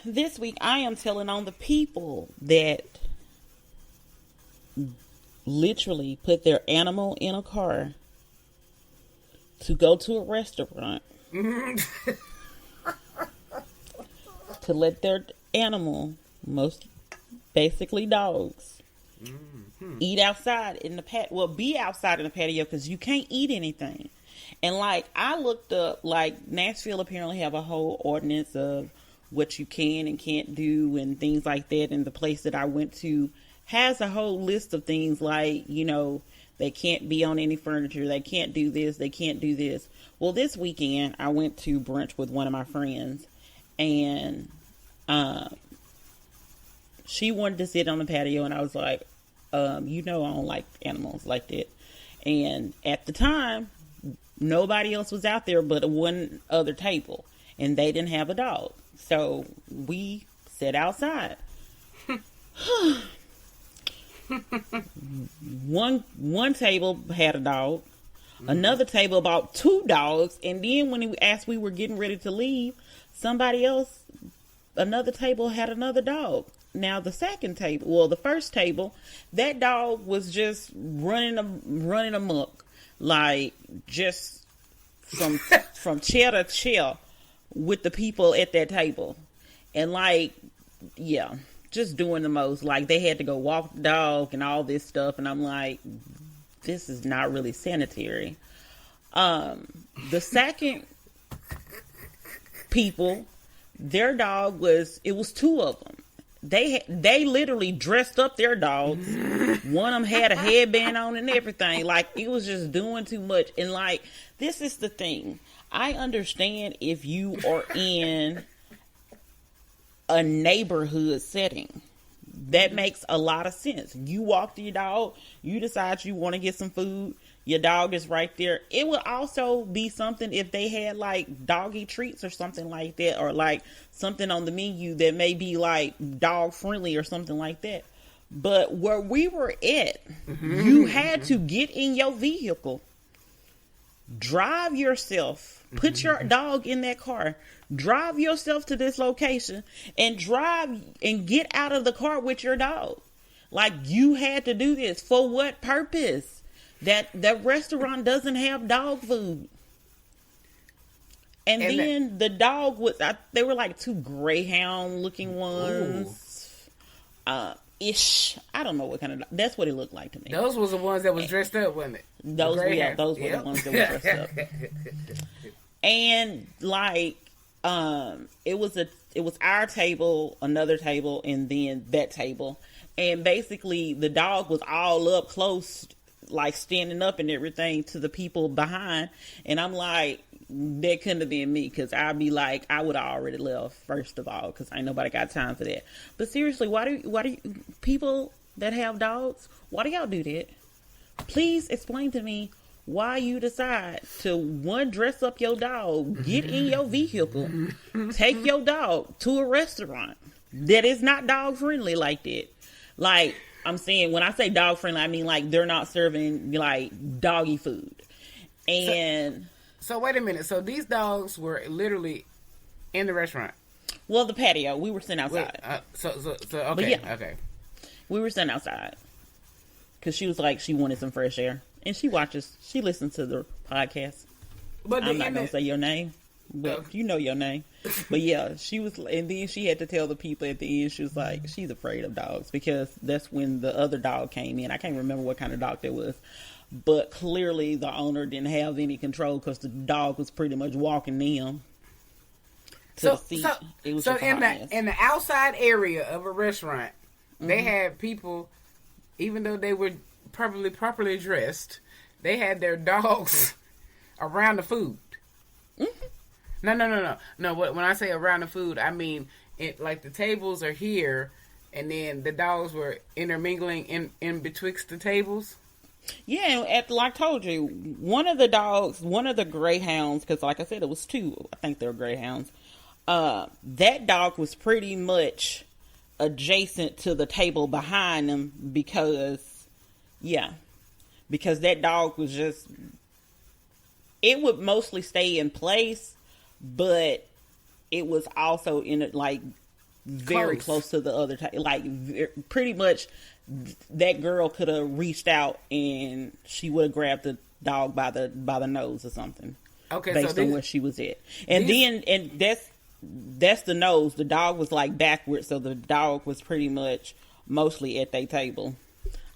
This week, I am telling on the people that literally put their animal in a car to go to a restaurant to let their animal, most basically dogs, eat outside in the patio. Well, be outside in the patio because you can't eat anything. And like, I looked up, like, Nashville apparently have a whole ordinance of what you can and can't do and things like that. And the place that I went to has a whole list of things like, you know, they can't be on any furniture. They can't do this. They can't do this. Well, this weekend I went to brunch with one of my friends, and she wanted to sit on the patio, and I was like, you know, I don't like animals like that. And at the time, nobody else was out there but one other table, and they didn't have a dog. So we sat outside. One table had a dog. Another table about 2 dogs. And then as we were getting ready to leave, somebody else, another table had another dog. Now the first table, that dog was just running amok, like just from chair to chair with the people at that table. And like, yeah, just doing the most. Like, they had to go walk the dog and all this stuff, and I'm like, this is not really sanitary. The second people, their dog was 2 of them. They literally dressed up their dogs. One of them had a headband on and everything. Like, it was just doing too much. And like, this is the thing. I understand if you are in a neighborhood setting. That makes a lot of sense. You walk to your dog, you decide you want to get some food, your dog is right there. It would also be something if they had like doggy treats or something like that, or like something on the menu that may be like dog friendly or something like that. But where we were at, you had to get in your vehicle, drive yourself, put your dog in that car, drive yourself to this location, and drive and get out of the car with your dog. Like, you had to do this. For what purpose? That restaurant doesn't have dog food. And then the dog was, they were like 2 greyhound looking ones. Ish. I don't know what kind of, that's what it looked like to me. Those was the ones that was dressed up, wasn't it? Those were the ones that were dressed up. And like, it was our table, another table, and then that table. And basically the dog was all up close, like standing up and everything to the people behind. And I'm like, that couldn't have been me, because I'd be like, I would have already left, first of all, because ain't nobody got time for that. But seriously, why do you people that have dogs, why do y'all do that? Please explain to me why you decide to, dress up your dog, get in your vehicle, take your dog to a restaurant that is not dog friendly like that. Like, I'm saying, when I say dog friendly, I mean like they're not serving like doggy food. And so wait a minute. So these dogs were literally in the restaurant. Well, the patio. We were sitting outside. Okay, yeah, okay. We were sitting outside because she was like, she wanted some fresh air, and she listens to the podcast. But I'm not gonna say your name, but you know your name. But yeah, she was, and then she had to tell the people at the end. She was like, she's afraid of dogs, because that's when the other dog came in. I can't remember what kind of dog that was, but clearly the owner didn't have any control because the dog was pretty much walking them to the seat. It was in the outside area of a restaurant, they had people, even though they were properly dressed, they had their dogs around the food. No. When I say around the food, I mean like the tables are here, and then the dogs were intermingling in betwixt the tables. Yeah, like I told you, one of the greyhounds, because like I said, it was 2. I think they were greyhounds. That dog was pretty much adjacent to the table behind them because that dog was just, it would mostly stay in place, but it was also in it, like very close to the other like pretty much that girl could have reached out and she would have grabbed the dog by the nose or something. Okay, based on where she was at. And that's the nose. The dog was like backwards, so the dog was pretty much mostly at their table.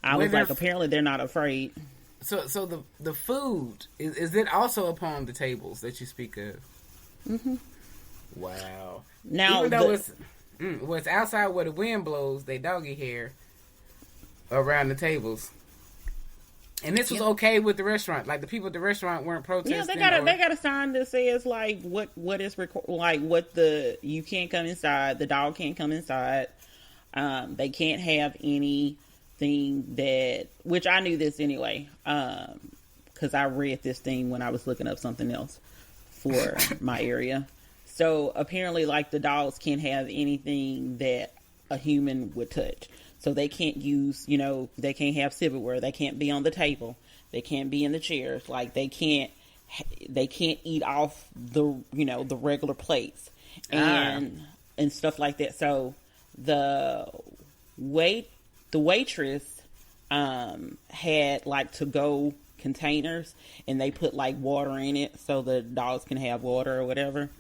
I was like, apparently they're not afraid. So the food is it also upon the tables that you speak of? Mm-hmm. Wow. Now, even though it's outside where the wind blows, they doggy hair around the tables. And this was okay with the restaurant. Like the people at the restaurant weren't protesting. Yeah, they got a sign that says like what is like what you can't come inside. The dog can't come inside. They can't have anything that, which I knew this anyway, because I read this thing when I was looking up something else for my area. So apparently, like the dogs can't have anything that a human would touch. So they can't use, they can't have silverware. They can't be on the table. They can't be in the chairs. Like they can't eat off the regular plates and stuff like that. So the waitress had like to-go containers, and they put like water in it so the dogs can have water or whatever.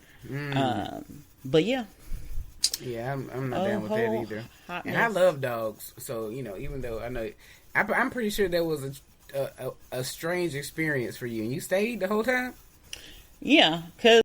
But yeah. Yeah, I'm not down with that either. And I love dogs, so even though I know, I'm pretty sure there was a strange experience for you, and you stayed the whole time. Yeah, because